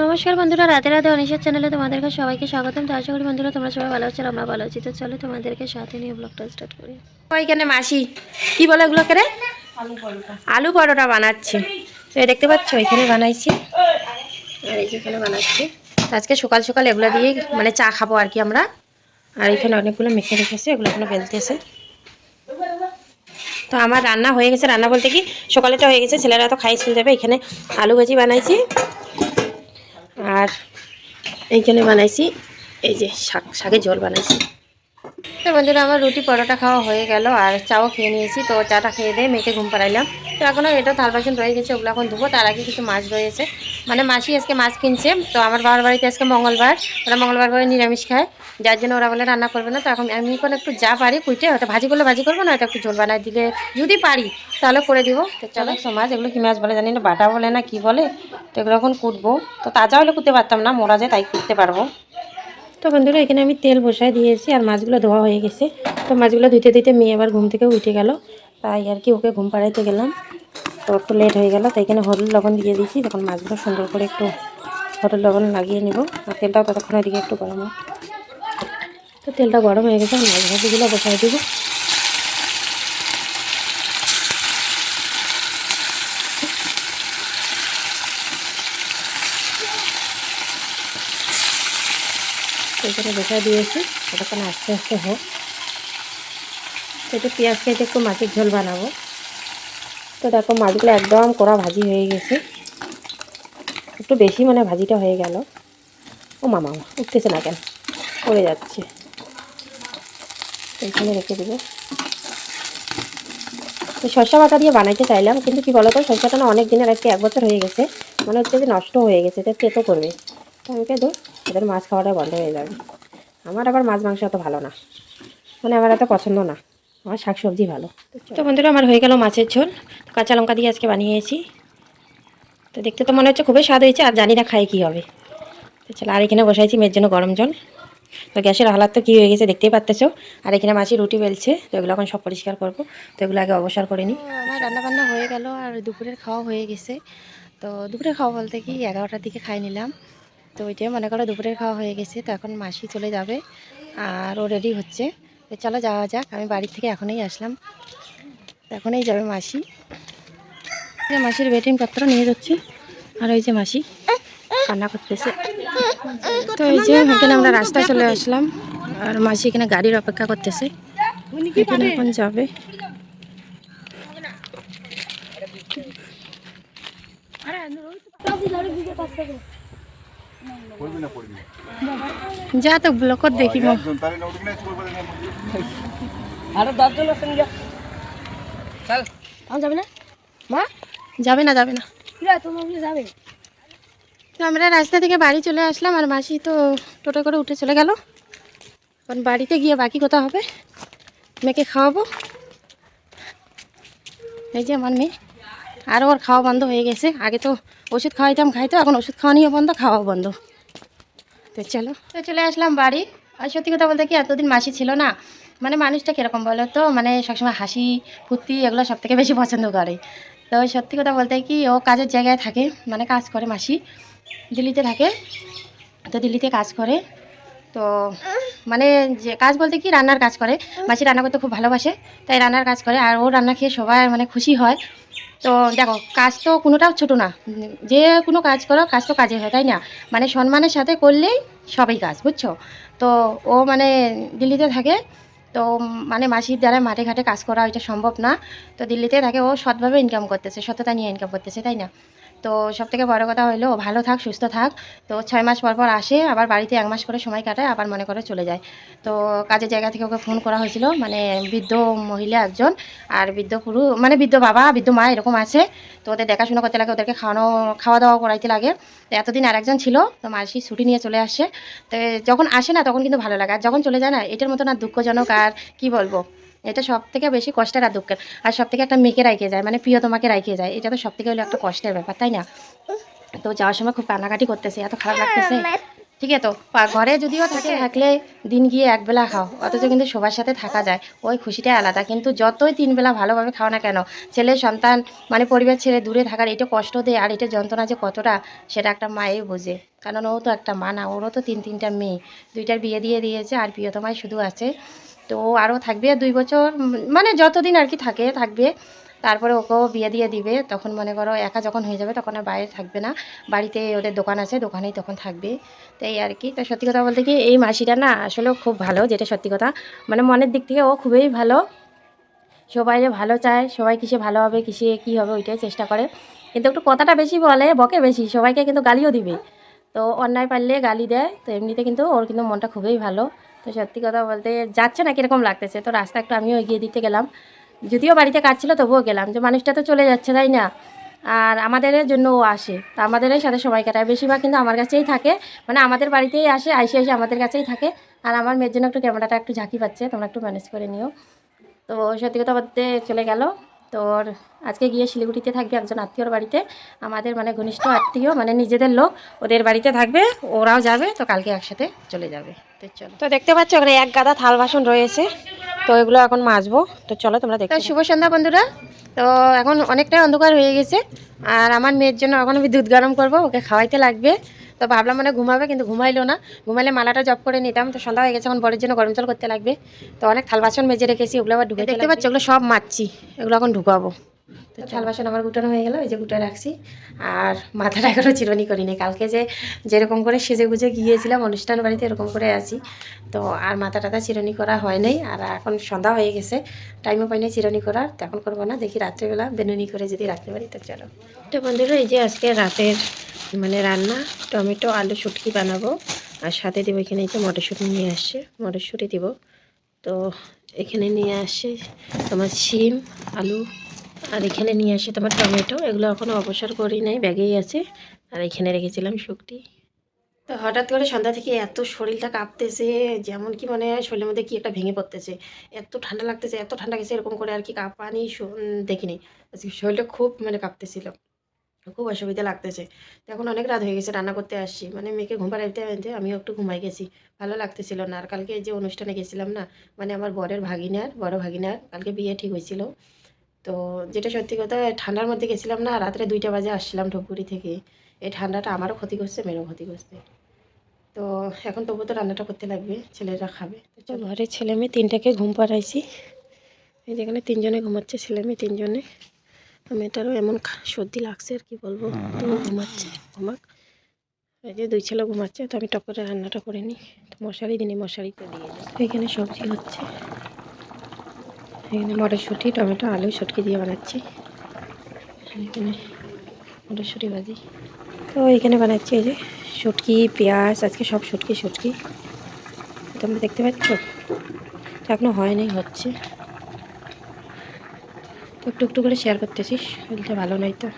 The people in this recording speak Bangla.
নমস্কার বন্ধুরা, রাতে রাতে অনিশার চ্যানেলে তোমাদেরকে সবাইকে স্বাগতম। তো আশা করি বন্ধুরা তোমরা সবাই ভালো আছো, আমরা ভালো আছি। তো চলো তোমাদেরকে সাথে নিয়ে ব্লগটা স্টার্ট করি। ওইখানে মাসি কি বলে এগুলোকে রে? আলু পরোটা বানাচ্ছি। তো এই দেখতে পাচ্ছ এখানে বানাইছি, আর এই যেখানে বানাচ্ছি। আজকে সকাল সকাল এগুলো দিয়ে মানে চা খাবো আর কি আমরা। আর এখানে অনেকগুলো মেখে রেখেছে, এগুলো এখনো বেলতেছে। তো আমার রান্না হয়ে গেছে, রান্না বলতে কি সকালেটা হয়ে গেছে, ছেলেরা তো খাই স্কুল যাবে। এখানে আলু ভাজি বানাইছি, আর এইখানে বানাইছি এই যে শাকের ঝোল বানাইছি। তো বন্ধুরা আমার রুটি পরোটা খাওয়া হয়ে গেল, আর চাও খেয়ে নিয়েছি। তো চাটা খেয়ে দিয়ে মেয়েকে ঘুম পাড়াইলাম। তো এখনও এটা থাল বাসন রয়ে গেছে, ওগুলো এখন ধুবো। তার আগে কিছু মাছ রয়েছে, মানে মাসি আজকে মাছ কিনছে। তো আমার বাবার বাড়িতে আজকে মঙ্গলবার, ওরা মঙ্গলবার করে নিরামিষ খায়, যার জন্য ওরা বলে রান্না করবে না। তো এখন আমি এখন একটু যা পারি কুইটে, হয়তো ভাজি করলে ভাজি করবো, না হয়তো একটু ঝোল বানাই দিলে যদি পারি তাহলে করে দিব। তো চলো মাছ, এগুলো কি মাছ বলে জানি না, বাটা বলে না কি বলে। তো এগুলো এখন কুটবো। তো তাজা হলে কুটতে পারতাম না, মোরা যায় তাই কুটতে পারবো। তো বন্ধুরা এখানে আমি তেল বসাই দিয়েছি, আর মাছগুলো ধোয়া হয়ে গেছে। তো মাছগুলো ধুইতে ধুইতে মেয়ে আবার ঘুম থেকে উঠে গেল, তাই আর কি ওকে ঘুম পাড়াইতে গেলাম। তো একটু লেট হয়ে গেল, তো এখানে হলুদ লবণ দিয়ে দিয়েছি। তখন মাছগুলো সুন্দর করে একটু হলুদ লবণ লাগিয়ে নেব, আর তেলটাও ততক্ষণ এদিকে একটু গরম হোক। তো তেলটা গরম হয়ে গেছে, মাছ ভাজিগুলো বসাই দেবো। এখানে বসাই দিয়েছি, ততক্ষণ আস্তে আস্তে হোক। একটু পেঁয়াজ কেটে একটু মাছের ঝোল বানাবো। তো দেখো মাছগুলো একদম কড়া ভাজি হয়ে গেছে, একটু বেশি মানে ভাজিটা হয়ে গেল। ও মামা উঠতেছে না কেন, পড়ে যাচ্ছে। এখানে রেখে দেবো। তো সরষা বাটা দিয়ে বানাইতে চাইলাম, কিন্তু কি বলো তো, সরষাটা না অনেক দিনের, আজকে 1 বছর হয়ে গেছে, মনে হচ্ছে যে নষ্ট হয়ে গেছে, এটা তেতো করবে। তো আমি কেঁদো এদের মাছ খাওয়াটা বন্ধ হয়ে যাবে। আমার আবার মাছ মাংস অত ভালো না, মানে আমার এত পছন্দ না, আমার শাক সবজি ভালো। তো বন্ধুরা আমার হয়ে গেল মাছের ঝোল, কাঁচা লঙ্কা দিয়ে আজকে বানিয়েছি। তো দেখতে তো মনে হচ্ছে খুবই স্বাদ হয়েছে, আর জানি না খাই কী হবে। তো চলো, আর এখানে বসাইছি মেয়ের জন্য গরম জল। তো গ্যাসের হালাত তো কী হয়ে গেছে দেখতেই পাচ্তেছো। আর এখানে মাছি রুটি বেলছে, তো এগুলো এখন সব পরিষ্কার করবো। তো এগুলো আগে অবসর করে নিই। আমার রান্নাবান্না হয়ে গেল, আর দুপুরের খাওয়া হয়ে গেছে। তো দুপুরের খাওয়া বলতে কি 11টার দিকে খাই নিলাম। তো ওইটাই মনে করো দুপুরের খাওয়া হয়ে গেছে। তো এখন মাসি চলে যাবে, আর ও রেডি হচ্ছে। তো চলো যাওয়া যাক, আমি বাড়ি থেকে এখনই আসলাম। তো এখনই যাবে মাসি। মাসির বেটিং পত্র নিয়ে যাচ্ছে, আর ওই যে মাসি কান্না করতেছে। তো এই যে এখানে আমরা রাস্তায় চলে আসলাম, আর মাসি এখানে গাড়ির অপেক্ষা করতেছে, এখানে এখন যাবে। যা তো ব্লক দেখি যাবে না মা, যাবে না যাবে না। তো আমরা রাস্তা থেকে বাড়ি চলে আসলাম, আর মাসি তো টোটো করে উঠে চলে গেল। এখন বাড়িতে গিয়ে বাকি কথা হবে, মেয়েকে খাওয়াবো। এই যে আমার মেয়ে, আর ওর খাওয়া বন্ধ হয়ে গেছে। আগে তো ওষুধ খাওয়াইতাম, খাইতো, এখন ওষুধ খাওয়ানিও বন্ধ, খাওয়াও বন্ধ। তো চলো, তো চলে আসলাম বাড়ি। আর সত্যি কথা বলতে কি এতদিন মাসি ছিল না, মানে মানুষটা কীরকম বলো তো, মানে সবসময় হাসি ফুর্তি এগুলো সব থেকে বেশি পছন্দ করে। তো সত্যি কথা বলতে কি ও কাজের জায়গায় থাকে, মানে কাজ করে, মাসি দিল্লিতে থাকে। তো দিল্লিতে কাজ করে। তো মানে যে কাজ বলতে কি রান্নার কাজ করে। মাসি রান্না করতে খুব ভালোবাসে, তাই রান্নার কাজ করে, আর ও রান্না খেয়ে সবাই মানে খুশি হয়। তো দেখো কাজ তো কোনোটাও ছোটো না, যে কোনো কাজ করো কাজ তো কাজে হয়, তাই না? মানে সম্মানের সাথে করলেই সবই কাজ, বুঝছো? তো ও মানে দিল্লিতে থাকে। তো মানে মাসির দ্বারা মাঠে ঘাটে কাজ করা এটা সম্ভব না। তো দিল্লিতে থাকে, ও সৎভাবে ইনকাম করতেছে, সততা নিয়ে ইনকাম করতেছে, তাই না? তো সবথেকে বড় কথা হলো ও ভালো থাক, সুস্থ থাক। তো 6 মাস পর পর আসে, আবার বাড়িতে 1 মাস করে সময় কাটায়, আবার মনে করে চলে যায়। তো কাজের জায়গা থেকে ওকে ফোন করা হয়েছিল, মানে বৃদ্ধ মহিলা একজন, আর বৃদ্ধ পুরুষ, মানে বৃদ্ধ বাবা বৃদ্ধ মা এরকম আছে। তো ওদের দেখাশোনা করতে লাগে, ওদেরকে খাওয়া দাওয়া করাইতে লাগে। তো এতদিন আরেকজন ছিল, তো মাসি ছুটি নিয়ে চলে আসে। তো যখন আসে না তখন কিন্তু ভালো লাগে, আর যখন চলে যায় না এটার মতো না দুঃখজনক আর কি বলবো। এটা সব থেকে বেশি কষ্টের আর দুঃখের। আর সব থেকে একটা মেয়েকে রাইখে যায়, মানে প্রিয় তোমাকে রাইখে যায়, এটা তো সব থেকে হলো একটা কষ্টের ব্যাপার, তাই না? তো যাওয়ার সময় খুব কান্নাকাটি করতেছে, এত খারাপ লাগতেছে। ঠিক আছে। তো ঘরে যদিও থাকলে দিন গিয়ে একবেলা খাও, অথচ কিন্তু সবার সাথে থাকা যায়, ওই খুশিটাই আলাদা। কিন্তু যতই 3 বেলা ভালোভাবে খাও না কেন, ছেলে সন্তান মানে পরিবার ছেড়ে দূরে থাকার এটা কষ্ট দেয়, আর এটা যন্ত্রণা যে কতটা সেটা একটা মাই বোঝে। কারণ ও তো একটা মা না, ওরও তো 3টা মেয়ে, 2টার বিয়ে দিয়ে দিয়েছে, আর প্রিয়তমাই শুধু আছে। তো ও আরও থাকবে 2 বছর, মানে যতদিন আর কি থাকবে। তারপরে ওকেও বিয়ে দিয়ে দিবে, তখন মনে করো একা যখন হয়ে যাবে তখন আর বাইরে থাকবে না, বাড়িতে ওদের দোকান আছে, দোকানেই তখন থাকবে। তো এই আর কি। তো সত্যি কথা বলতে কি, এই মাসিটা না আসলেও খুব ভালো, যেটা সত্যি কথা, মানে মনের দিক থেকে ও খুবই ভালো। সবাই যে ভালো চায়, সবাই কিসে ভালো হবে কিসে কী হবে ওইটাই চেষ্টা করে, কিন্তু একটু কথাটা বেশি বলে, বকে বেশি, সবাইকে কিন্তু গালিও দিবে। তো অন্যায় পারলে গালি দেয়। তো এমনিতে কিন্তু ওর কিন্তু মনটা খুবই ভালো। তো সত্যি কথা বলতে যাচ্ছে না কীরকম লাগতেছে, তো রাস্তা একটু আমিও এগিয়ে দিতে গেলাম, যদিও বাড়িতে কাজ ছিল তবুও গেলাম, যে মানুষটা তো চলে যাচ্ছে তাই না, আর আমাদের জন্য ও আসে, তো আমাদেরই সাথে সময় কাটায়, বেশিরভাগ কিন্তু আমার কাছেই থাকে, মানে আমাদের বাড়িতেই আসে, আইসে এসে আমাদের কাছেই থাকে। আর আমার মেয়ের জন্য একটু ক্যামেরাটা একটু ঝাঁকি পাচ্ছে, তোমরা একটু ম্যানেজ করে নিও। তো সত্যি কথা বলতে চলে গেল। তোর আজকে গিয়ে শিলিগুড়িতে থাকবে একজন আত্মীয়র বাড়িতে, আমাদের মানে ঘনিষ্ঠ আত্মীয়, মানে নিজেদের লোক, ওদের বাড়িতে থাকবে, ওরাও যাবে, তো কালকে একসাথে চলে যাবে। তো চলো, তো দেখতে পাচ্ছ ওখানে এক গাদা থাল বাসন রয়েছে, তো এগুলো এখন মাজবো। তো চলো তোমরা দেখো। শুভ সন্ধ্যা বন্ধুরা। তো এখন অনেকটাই অন্ধকার হয়ে গেছে, আর আমার মেয়ের জন্য এখন আমি দুধ গরম করবো, ওকে খাওয়াইতে লাগবে। তো ভাবলাম মানে ঘুমাবে, কিন্তু ঘুমাইলো না, ঘুমাইলে মালাটা জব করে নিতাম। তো সন্ধ্যা হয়ে গেছে, এখন বরের জন্য গরম জল করতে লাগবে। তো অনেক থাল বাসন মেজে রেখেছি, ওগুলো আবার ঢুকে দেখতে পাচ্ছি, ওগুলো সব মারছি, এগুলো এখন ঢুকাবো। তো থাল বাসন আমার গুটানো হয়ে গেল, এই যে গুটা রাখছি। আর মাথাটা এখনও চিরুনি করিনি, কালকে যেরকম করে সেজে গুজে গিয়েছিলাম অনুষ্ঠান বাড়িতে, এরকম করে আছি। তো আর মাথা টাথা চিরুনি করা হয় নাই, আর এখন সন্ধ্যা হয়ে গেছে, টাইমও পাইনি চিরুনি করার, তো এখন করবো না, দেখি রাত্রেবেলা বেনুনি করে যদি রাখতে পারি। তো চলো। তো বন্ধুরা, এই যে আজকে রাতের মানে রান্না, টমেটো আলু শুটকি বানাবো, আর সাথে দেবো এখানে এই যে মটরশুঁটি নিয়ে আসছে, মটরশুঁটি দিব। তো এখানে নিয়ে আসে তোমার শিম আলু, আর এখানে নিয়ে আসে তোমার টমেটো, এগুলো এখনও অবসর করি নাই, ব্যাগেই আছে। আর এখানে রেখেছিলাম শুকটি। তো হঠাৎ করে সন্ধ্যা থেকে এত শরীরটা কাঁপতেছে, যেমন কি মানে শরীরের মধ্যে কি একটা ভেঙে পড়তেছে, এত ঠান্ডা লাগতেছে, এত ঠান্ডা গেছে, এরকম করে আর কি কাঁপানি দেখিনি। শরীরটা খুব মানে কাঁপতেছিল, খুব অসুবিধা লাগতেছে। তো এখন অনেক রাত হয়ে গেছে, রান্না করতে আসছি, মানে মেয়েকে ঘুম পাড়াইতে আনতে আমিও একটু ঘুমাই গেছি, ভালো লাগতেছিল না। আর কালকে যে অনুষ্ঠানে গেছিলাম না, মানে আমার বড় ভাগিনার কালকে বিয়ে ঠিক হয়েছিল। তো যেটা সত্যি কথা, ঠান্ডার মধ্যে গেছিলাম না, রাত্রে 2টা বাজে আসছিলাম ধূপগুড়ি থেকে। এই ঠান্ডাটা আমারও ক্ষতি করছে, মেয়েরও ক্ষতি করছে। তো এখন তবু তো রান্নাটা করতে লাগবে, ছেলেরা খাবে। তো ঘরে ছেলে মেয়ে 3টাকে ঘুম পাড়াইছি, এই যেখানে 3জনে ঘুমাচ্ছে, ছেলে মেয়ে 3জনে। মেয়েটারও এমন সর্দি লাগছে আর কি বলবো, তো ঘুমাচ্ছে, ঘুমাক। এই যে 2 ছেলে ঘুমাচ্ছে, তো আমি টক করে রান্নাটা করে নিই। তো মশারি দিনই মশারিতে দিয়ে দিই। এখানে সবজি হচ্ছে, এখানে মটরশুঁটি টমেটো আলু শুটকি দিয়ে বানাচ্ছি, এখানে মটরশুঁটি ভাজি। তো এখানে বানাচ্ছি এই যে শুটকি পেঁয়াজ, আজকে সব শুটকি তোমরা দেখতে পাচ্ছ, তো এখনও হয়নি, হচ্ছে। তো একটু একটু করে শেয়ার করতেছি, শরীরটা ভালো নয় তো।